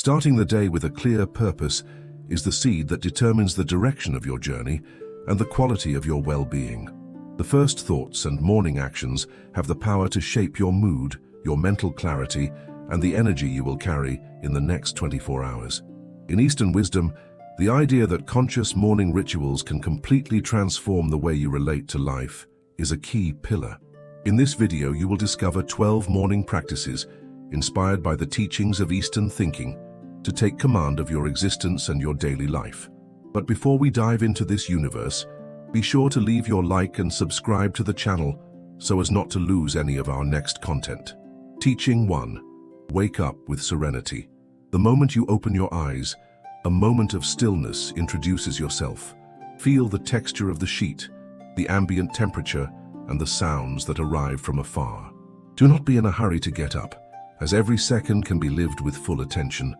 Starting the day with a clear purpose is the seed that determines the direction of your journey and the quality of your well-being. The first thoughts and morning actions have the power to shape your mood, your mental clarity, and the energy you will carry in the next 24 hours. In Eastern wisdom, the idea that conscious morning rituals can completely transform the way you relate to life is a key pillar. In this video, you will discover 12 morning practices inspired by the teachings of Eastern thinking to take command of your existence and your daily life. But before we dive into this universe, be sure to leave your like and subscribe to the channel so as not to lose any of our next content. Teaching 1. Wake up with serenity. The moment you open your eyes, a moment of stillness introduces yourself. Feel the texture of the sheet, the ambient temperature, and the sounds that arrive from afar. Do not be in a hurry to get up, as every second can be lived with full attention.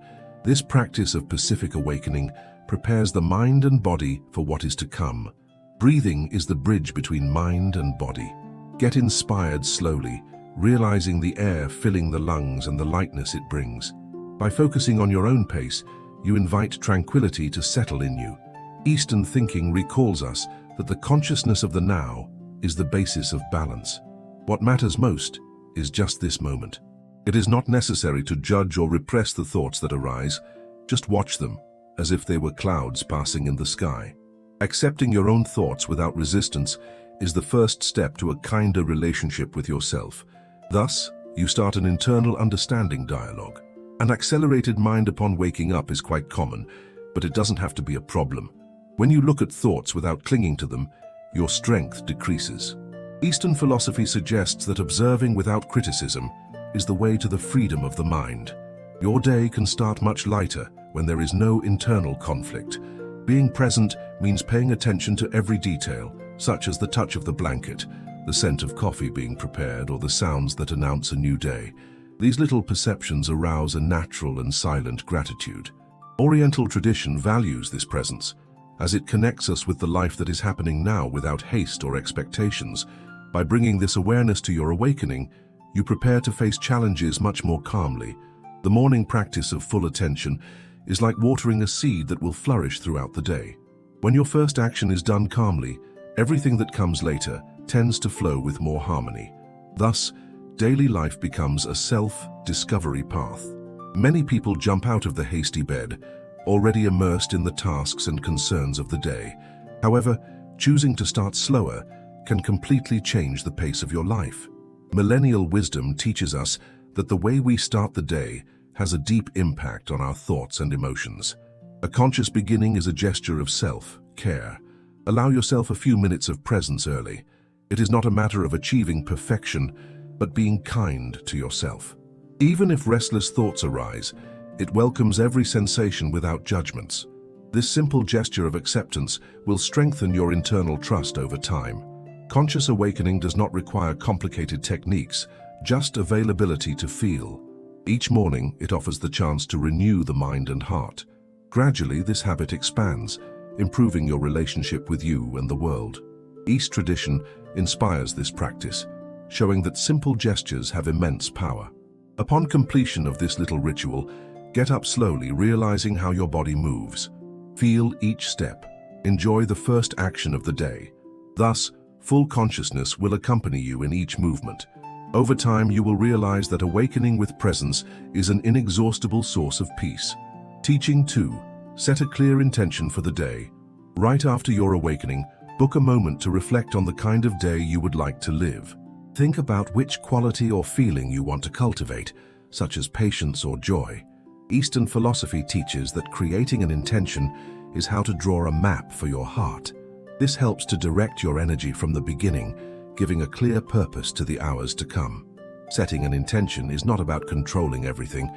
This practice of Pacific awakening prepares the mind and body for what is to come. Breathing is the bridge between mind and body. Get inspired slowly, realizing the air filling the lungs and the lightness it brings. By focusing on your own pace, you invite tranquility to settle in you. Eastern thinking recalls us that the consciousness of the now is the basis of balance. What matters most is just this moment. It is not necessary to judge or repress the thoughts that arise. Just watch them, as if they were clouds passing in the sky. Accepting your own thoughts without resistance is the first step to a kinder relationship with yourself. Thus, you start an internal understanding dialogue. An accelerated mind upon waking up is quite common, but it doesn't have to be a problem. When you look at thoughts without clinging to them, your strength decreases. Eastern philosophy suggests that observing without criticism is the way to the freedom of the mind. Your day can start much lighter when there is no internal conflict. Being present means paying attention to every detail, such as the touch of the blanket, the scent of coffee being prepared, or the sounds that announce a new day. These little perceptions arouse a natural and silent gratitude. Oriental tradition values this presence, as it connects us with the life that is happening now without haste or expectations. By bringing this awareness to your awakening, you prepare to face challenges much more calmly. The morning practice of full attention is like watering a seed that will flourish throughout the day. When your first action is done calmly, everything that comes later tends to flow with more harmony. Thus, daily life becomes a self-discovery path. Many people jump out of the hasty bed, already immersed in the tasks and concerns of the day. However, choosing to start slower can completely change the pace of your life. Millennial wisdom teaches us that the way we start the day has a deep impact on our thoughts and emotions. A conscious beginning is a gesture of self-care. Allow yourself a few minutes of presence early. It is not a matter of achieving perfection, but being kind to yourself. Even if restless thoughts arise, it welcomes every sensation without judgments. This simple gesture of acceptance will strengthen your internal trust over time. Conscious awakening does not require complicated techniques, just availability to feel. Each morning, it offers the chance to renew the mind and heart. Gradually, this habit expands, improving your relationship with you and the world. East tradition inspires this practice, showing that simple gestures have immense power. Upon completion of this little ritual, get up slowly, realizing how your body moves. Feel each step. Enjoy the first action of the day. Thus, full consciousness will accompany you in each movement. Over time, you will realize that awakening with presence is an inexhaustible source of peace. Teaching 2. Set a clear intention for the day. Right after your awakening, book a moment to reflect on the kind of day you would like to live. Think about which quality or feeling you want to cultivate, such as patience or joy. Eastern philosophy teaches that creating an intention is how to draw a map for your heart. This helps to direct your energy from the beginning, giving a clear purpose to the hours to come. Setting an intention is not about controlling everything,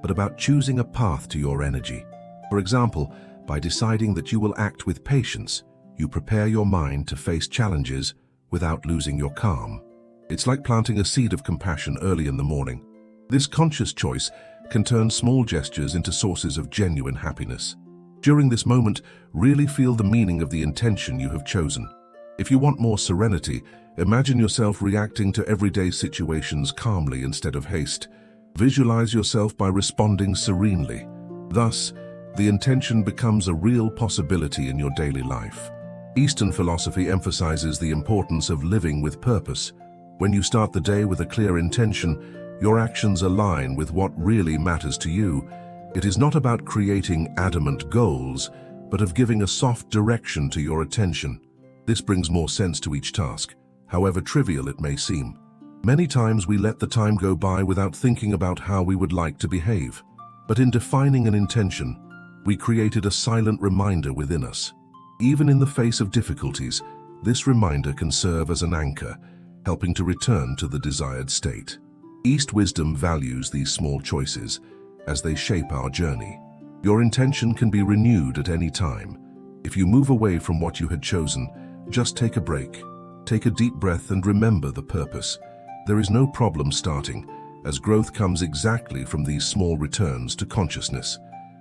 but about choosing a path to your energy. For example, by deciding that you will act with patience, you prepare your mind to face challenges without losing your calm. It's like planting a seed of compassion early in the morning. This conscious choice can turn small gestures into sources of genuine happiness. During this moment, really feel the meaning of the intention you have chosen. If you want more serenity, imagine yourself reacting to everyday situations calmly instead of haste. Visualize yourself by responding serenely. Thus, the intention becomes a real possibility in your daily life. Eastern philosophy emphasizes the importance of living with purpose. When you start the day with a clear intention, your actions align with what really matters to you. It is not about creating adamant goals, but of giving a soft direction to your attention. This brings more sense to each task, however trivial it may seem. Many times we let the time go by without thinking about how we would like to behave. But in defining an intention, we created a silent reminder within us. Even in the face of difficulties, this reminder can serve as an anchor, helping to return to the desired state. East wisdom values these small choices as they shape our journey. Your intention can be renewed at any time. If you move away from what you had chosen, just take a break. Take a deep breath and remember the purpose. There is no problem starting, as growth comes exactly from these small returns to consciousness.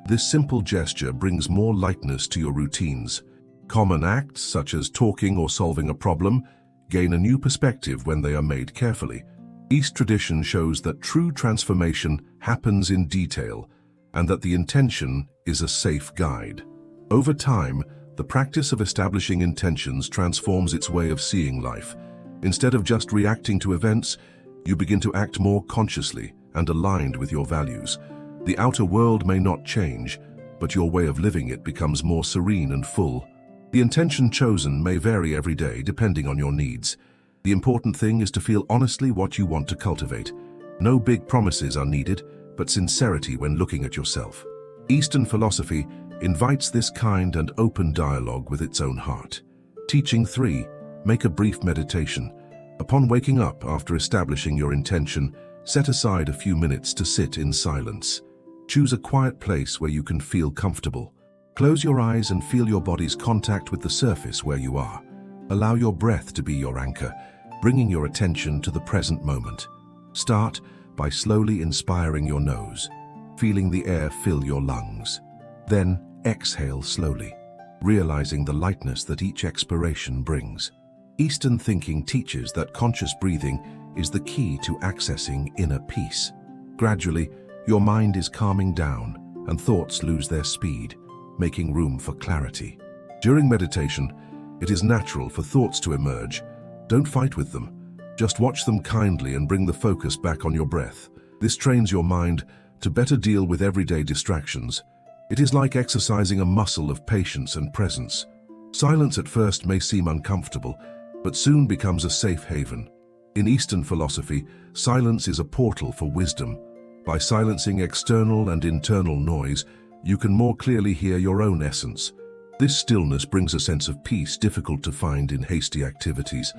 This simple gesture brings more lightness to your routines. Common acts, such as talking or solving a problem, gain a new perspective when they are made carefully. East tradition shows that true transformation happens in detail, and that the intention is a safe guide. Over time, the practice of establishing intentions transforms its way of seeing life. Instead of just reacting to events, you begin to act more consciously and aligned with your values. The outer world may not change, but your way of living it becomes more serene and full. The intention chosen may vary every day depending on your needs. The important thing is to feel honestly what you want to cultivate. No big promises are needed, but sincerity when looking at yourself. Eastern philosophy invites this kind and open dialogue with its own heart. Teaching 3. Make a brief meditation. Upon waking up after establishing your intention, set aside a few minutes to sit in silence. Choose a quiet place where you can feel comfortable. Close your eyes and feel your body's contact with the surface where you are. Allow your breath to be your anchor, bringing your attention to the present moment. Start by slowly inspiring your nose, feeling the air fill your lungs. Then exhale slowly, realizing the lightness that each expiration brings. Eastern thinking teaches that conscious breathing is the key to accessing inner peace. Gradually, your mind is calming down and thoughts lose their speed, making room for clarity. During meditation, it is natural for thoughts to emerge. Don't fight with them. Just watch them kindly and bring the focus back on your breath. This trains your mind to better deal with everyday distractions. It is like exercising a muscle of patience and presence. Silence at first may seem uncomfortable, but soon becomes a safe haven. In Eastern philosophy, silence is a portal for wisdom. By silencing external and internal noise, you can more clearly hear your own essence. This stillness brings a sense of peace difficult to find in hasty activities.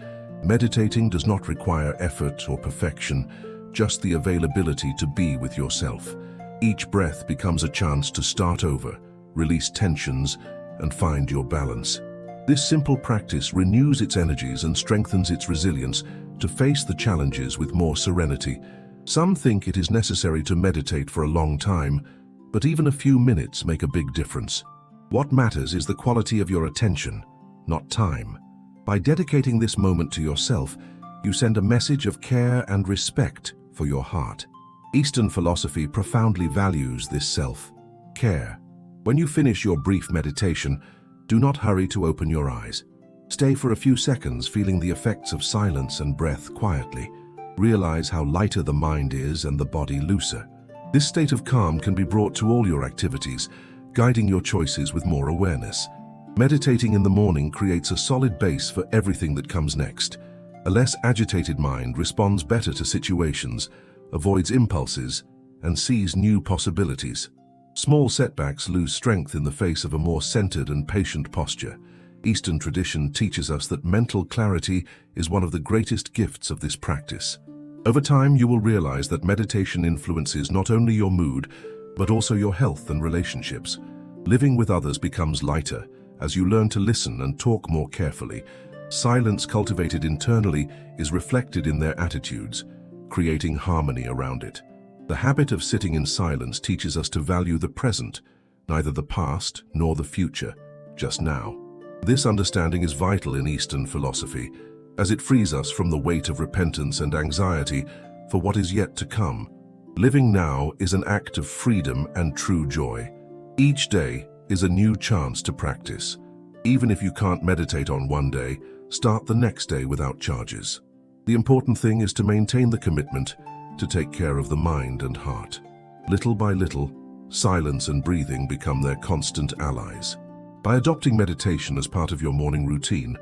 Meditating does not require effort or perfection, just the availability to be with yourself. Each breath becomes a chance to start over, release tensions, and find your balance. This simple practice renews its energies and strengthens its resilience to face the challenges with more serenity. Some think it is necessary to meditate for a long time, but even a few minutes make a big difference. What matters is the quality of your attention, not time. By dedicating this moment to yourself, you send a message of care and respect for your heart. Eastern philosophy profoundly values this self-care. When you finish your brief meditation, do not hurry to open your eyes. Stay for a few seconds feeling the effects of silence and breath quietly. Realize how lighter the mind is and the body looser. This state of calm can be brought to all your activities, guiding your choices with more awareness. Meditating in the morning creates a solid base for everything that comes next. A less agitated mind responds better to situations, avoids impulses, and sees new possibilities. Small setbacks lose strength in the face of a more centered and patient posture. Eastern tradition teaches us that mental clarity is one of the greatest gifts of this practice. Over time, you will realize that meditation influences not only your mood, but also your health and relationships. Living with others becomes lighter as you learn to listen and talk more carefully. Silence cultivated internally is reflected in their attitudes, creating harmony around it. The habit of sitting in silence teaches us to value the present, neither the past nor the future, just now. This understanding is vital in Eastern philosophy, as it frees us from the weight of repentance and anxiety for what is yet to come. Living now is an act of freedom and true joy. Each day is a new chance to practice. Even if you can't meditate on one day, start the next day without charges. The important thing is to maintain the commitment to take care of the mind and heart. Little by little, silence and breathing become their constant allies. By adopting meditation as part of your morning routine,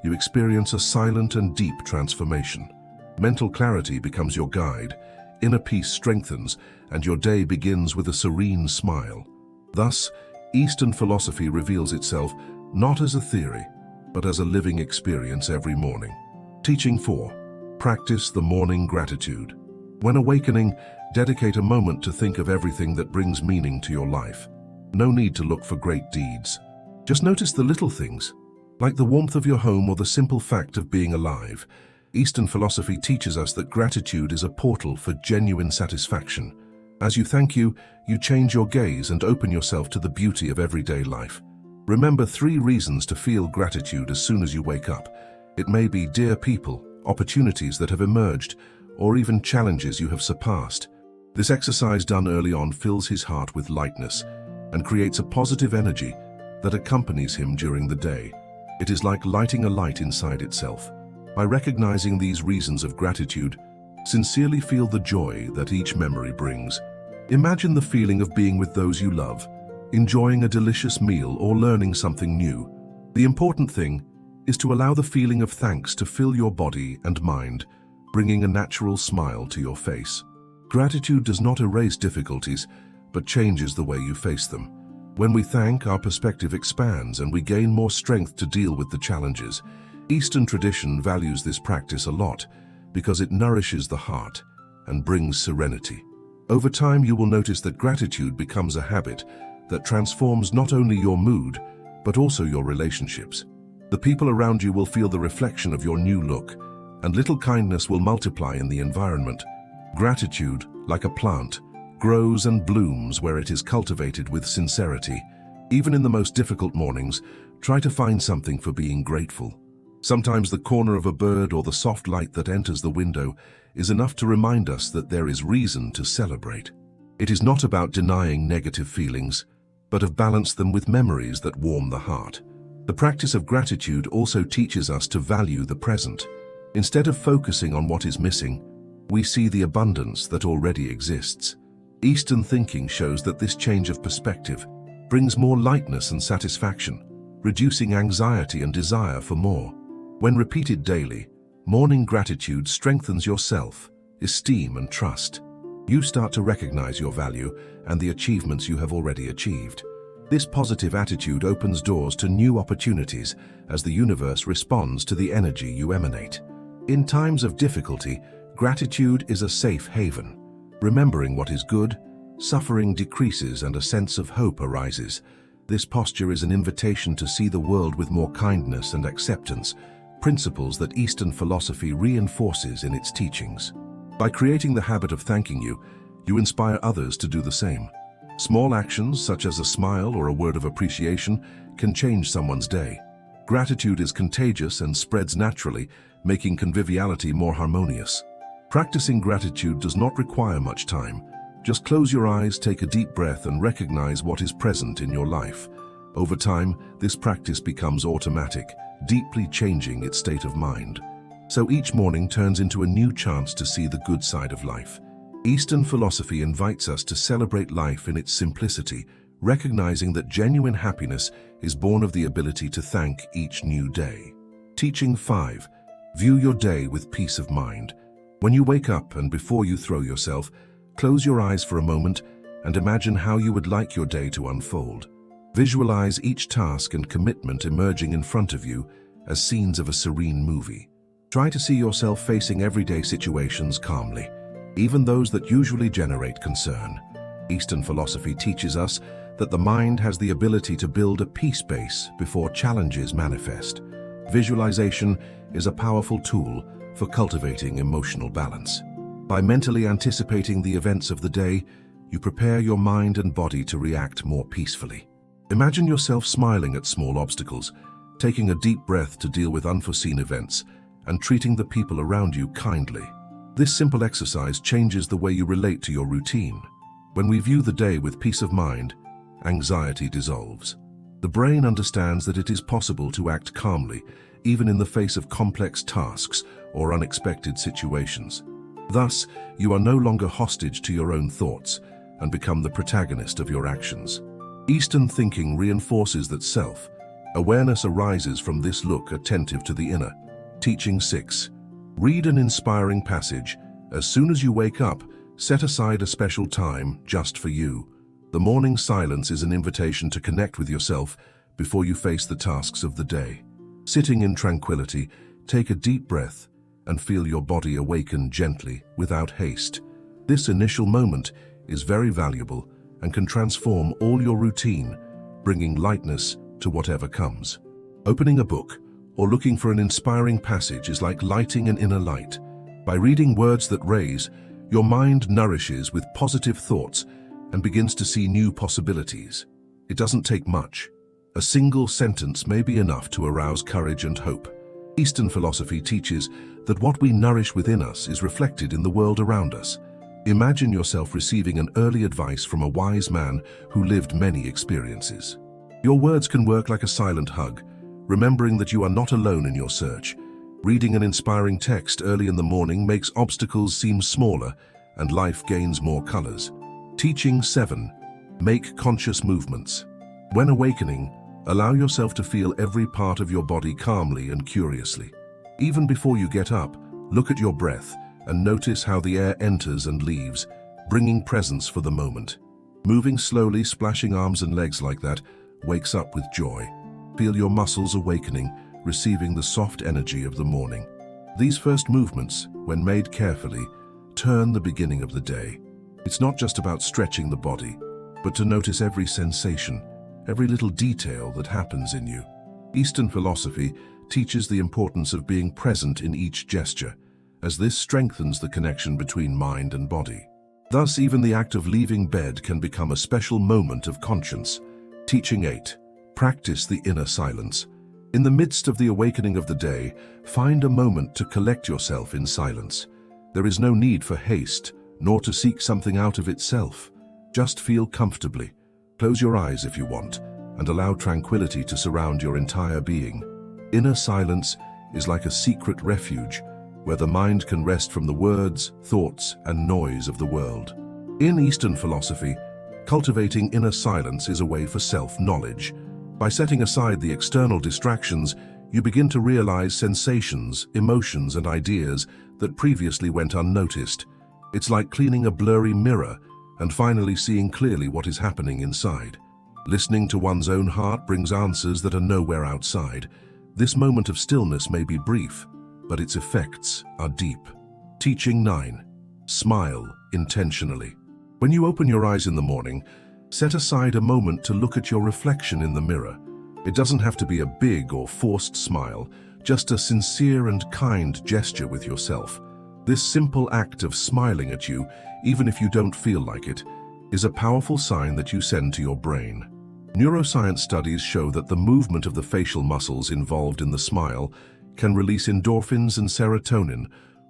you experience a silent and deep transformation. Mental clarity becomes your guide, inner peace strengthens, and your day begins with a serene smile. Thus, Eastern philosophy reveals itself not as a theory, but as a living experience every morning. Teaching 4. Practice the morning gratitude. When awakening, dedicate a moment to think of everything that brings meaning to your life. No need to look for great deeds. Just notice the little things, like the warmth of your home or the simple fact of being alive. Eastern philosophy teaches us that gratitude is a portal for genuine satisfaction. As you thank you change your gaze and open yourself to the beauty of everyday life. Remember 3 reasons to feel gratitude as soon as you wake up. It may be dear people, opportunities that have emerged, or even challenges you have surpassed. This exercise done early on fills his heart with lightness and creates a positive energy that accompanies him during the day. It is like lighting a light inside itself. By recognizing these reasons of gratitude, sincerely feel the joy that each memory brings. Imagine the feeling of being with those you love, enjoying a delicious meal or learning something new. The important thing is to allow the feeling of thanks to fill your body and mind, bringing a natural smile to your face. Gratitude does not erase difficulties, but changes the way you face them. When we thank, our perspective expands and we gain more strength to deal with the challenges. Eastern tradition values this practice a lot because it nourishes the heart and brings serenity. Over time, you will notice that gratitude becomes a habit that transforms not only your mood, but also your relationships. The people around you will feel the reflection of your new look, and little kindness will multiply in the environment. Gratitude, like a plant, grows and blooms where it is cultivated with sincerity. Even in the most difficult mornings, try to find something for being grateful. Sometimes the corner of a bird or the soft light that enters the window is enough to remind us that there is reason to celebrate. It is not about denying negative feelings, but of balance them with memories that warm the heart. The practice of gratitude also teaches us to value the present. Instead of focusing on what is missing, we see the abundance that already exists. Eastern thinking shows that this change of perspective brings more lightness and satisfaction, reducing anxiety and desire for more. When repeated daily, morning gratitude strengthens your self-esteem and trust. You start to recognize your value and the achievements you have already achieved. This positive attitude opens doors to new opportunities as the universe responds to the energy you emanate. In times of difficulty, gratitude is a safe haven. Remembering what is good, suffering decreases and a sense of hope arises. This posture is an invitation to see the world with more kindness and acceptance, principles that Eastern philosophy reinforces in its teachings. By creating the habit of thanking you inspire others to do the same. Small actions, such as a smile or a word of appreciation, can change someone's day. Gratitude is contagious and spreads naturally, making conviviality more harmonious. Practicing gratitude does not require much time. Just close your eyes, take a deep breath, and recognize what is present in your life. Over time, this practice becomes automatic, deeply changing its state of mind. So each morning turns into a new chance to see the good side of life. Eastern philosophy invites us to celebrate life in its simplicity, recognizing that genuine happiness is born of the ability to thank each new day. Teaching 5. View your day with peace of mind. When you wake up and before you throw yourself, close your eyes for a moment and imagine how you would like your day to unfold. Visualize each task and commitment emerging in front of you as scenes of a serene movie. Try to see yourself facing everyday situations calmly, even those that usually generate concern. Eastern philosophy teaches us that the mind has the ability to build a peace base before challenges manifest. Visualization is a powerful tool for cultivating emotional balance. By mentally anticipating the events of the day, you prepare your mind and body to react more peacefully. Imagine yourself smiling at small obstacles, taking a deep breath to deal with unforeseen events, and treating the people around you kindly. This simple exercise changes the way you relate to your routine. When we view the day with peace of mind, anxiety dissolves. The brain understands that it is possible to act calmly, even in the face of complex tasks or unexpected situations. Thus, you are no longer hostage to your own thoughts and become the protagonist of your actions. Eastern thinking reinforces that self-awareness arises from this look attentive to the inner. Teaching 6. Read an inspiring passage. As soon as you wake up, set aside a special time just for you. The morning silence is an invitation to connect with yourself before you face the tasks of the day. Sitting in tranquility, take a deep breath and feel your body awaken gently without haste. This initial moment is very valuable and can transform all your routine, bringing lightness to whatever comes. Opening a book or looking for an inspiring passage is like lighting an inner light. By reading words that raise, your mind nourishes with positive thoughts and begins to see new possibilities. It doesn't take much. A single sentence may be enough to arouse courage and hope. Eastern philosophy teaches that what we nourish within us is reflected in the world around us. Imagine yourself receiving an early advice from a wise man who lived many experiences. Your words can work like a silent hug, remembering that you are not alone in your search. Reading an inspiring text early in the morning makes obstacles seem smaller and life gains more colors. Teaching 7. Make conscious movements. When awakening, allow yourself to feel every part of your body calmly and curiously. Even before you get up, look at your breath and notice how the air enters and leaves, bringing presence for the moment. Moving slowly, splashing arms and legs like that, wakes up with joy. Feel your muscles awakening, receiving the soft energy of the morning. These first movements, when made carefully, turn the beginning of the day. It's not just about stretching the body, but to notice every sensation, every little detail that happens in you. Eastern philosophy teaches the importance of being present in each gesture, as this strengthens the connection between mind and body. Thus, even the act of leaving bed can become a special moment of conscience. Teaching 8. Practice the inner silence. In the midst of the awakening of the day, find a moment to collect yourself in silence. There is no need for haste, nor to seek something out of itself. Just feel comfortably. Close your eyes if you want, and allow tranquility to surround your entire being. Inner silence is like a secret refuge, where the mind can rest from the words, thoughts, and noise of the world. In Eastern philosophy, cultivating inner silence is a way for self-knowledge. By setting aside the external distractions, you begin to realize sensations, emotions, and ideas that previously went unnoticed. It's like cleaning a blurry mirror and finally seeing clearly what is happening inside. Listening to one's own heart brings answers that are nowhere outside. This moment of stillness may be brief, but its effects are deep. Teaching 9. Smile intentionally. When you open your eyes in the morning, set aside a moment to look at your reflection in the mirror. It doesn't have to be a big or forced smile, just a sincere and kind gesture with yourself. This simple act of smiling at you, even if you don't feel like it, is a powerful sign that you send to your brain. Neuroscience studies show that the movement of the facial muscles involved in the smile can release endorphins and serotonin,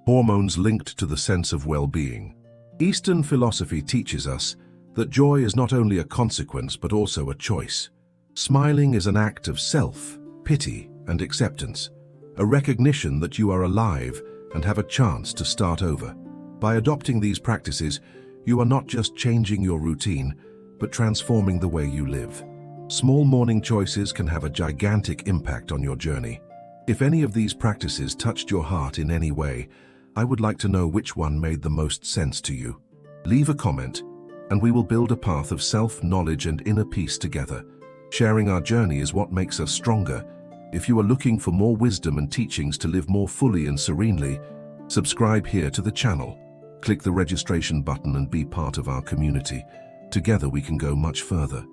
hormones linked to the sense of well-being. Eastern philosophy teaches us that joy is not only a consequence but also a choice. Smiling is an act of self-pity and acceptance, a recognition that you are alive and have a chance to start over. By adopting these practices, you are not just changing your routine, but transforming the way you live. Small morning choices can have a gigantic impact on your journey. If any of these practices touched your heart in any way, I would like to know which one made the most sense to you. Leave a comment, and we will build a path of self-knowledge and inner peace together. Sharing our journey is what makes us stronger. If you are looking for more wisdom and teachings to live more fully and serenely, subscribe here to the channel. Click the registration button and be part of our community. Together we can go much further.